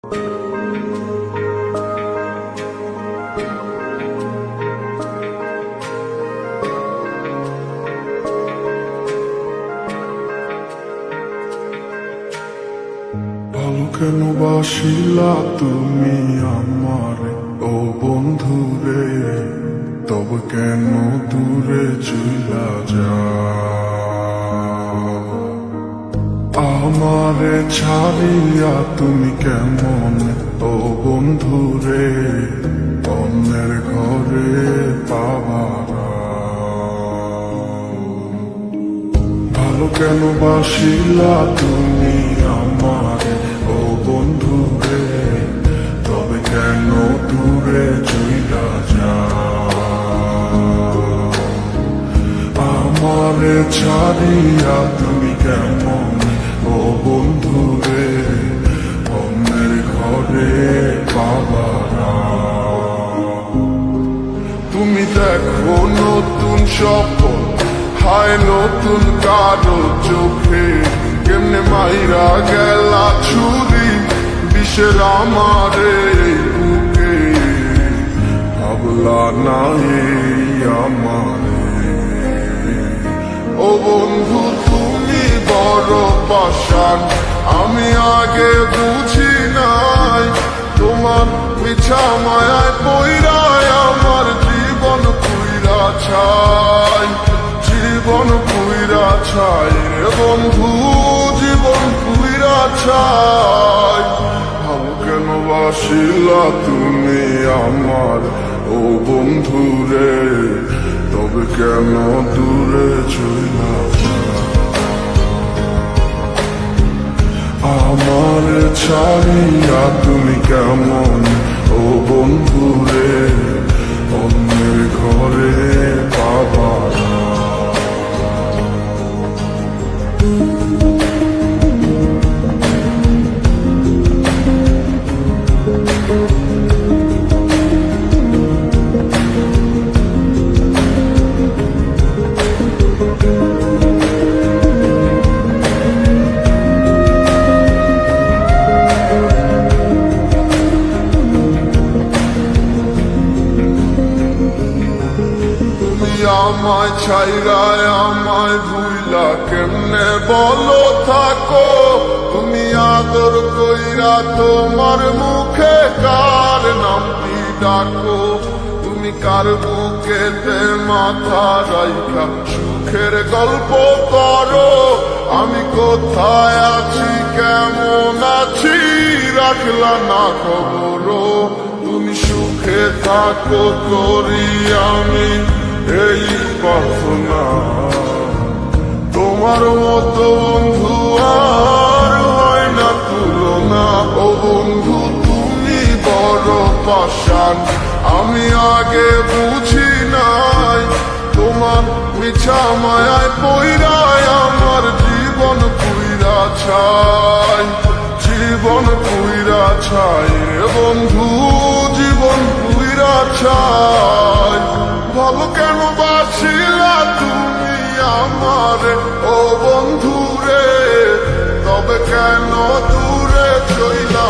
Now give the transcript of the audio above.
ভালো কেন বাসিলা তুমি আমারে ও বন্ধুরে, তবে কেন দূরে চইলা যাও? আমারে ছাড়িয়া তুমি কেমন ও বন্ধুরে অন্যের ঘরে পাবারা? ভালো কেন বাসিলা তুমি আমারে ও বন্ধুরে, তবে কেন দূরে চইলা যাও? আমারে ছাড়িয়া তুমি কেমন ও বন্ধুরে অন্যের ঘরে পাবারা? তুমি দেখো নতুন স্বপ্ন হায় নতুন কারো চোখে, কেমনে মাইরা গেলা ছুরি বিষের আমারে বুকে। ভাবলা না এই আমারে ও বন্ধু তুমি বড় পাষাণ, আমি আগে বুঝি নাই তোমার মিছা মায়ায় পইরায় আমার জীবন পুইরা ছাই, জীবন পুইরা ছাই রে বন্ধু, জীবন পুইরা ছাই। ভালো কেন বাসিলা তুমি আমার ও বন্ধু রে, তবে কেন দূরে চইলা যাও? আমার ছাড়িয়া তুমি কেমন ও বন্ধু রে অন্যের ঘরে পাবারা? আমায় ছাইরায় আমায় ভুইলা কেমনে বলো থাকো? তুমি আদর কইরা তোমার মুখে কার নামটি ডাকো? তুমি কার বুকেতে মাথা রাইখা সুখের গল্প করো? আমি কোথায় আছি কেমন আছি রাখলা না খবর? তুমি সুখে থাকো করি আমি এই প্রার্থনা, তোমার মতো বন্ধু আর হয় না তুলনা। ও বন্ধু তুমি বড় পাষাণ, আমি আগে বুঝি নাই তোমার মিছা মায়ায় পইরায় আমার জীবন পুইরা ছাই, জীবন পুইরা ছাই রে বন্ধু, জীবন পুইরা ছাই। ভালো কেন বাসিলা তুমি আমারে ও বন্ধু রে, তবে কেন দূরে চইলা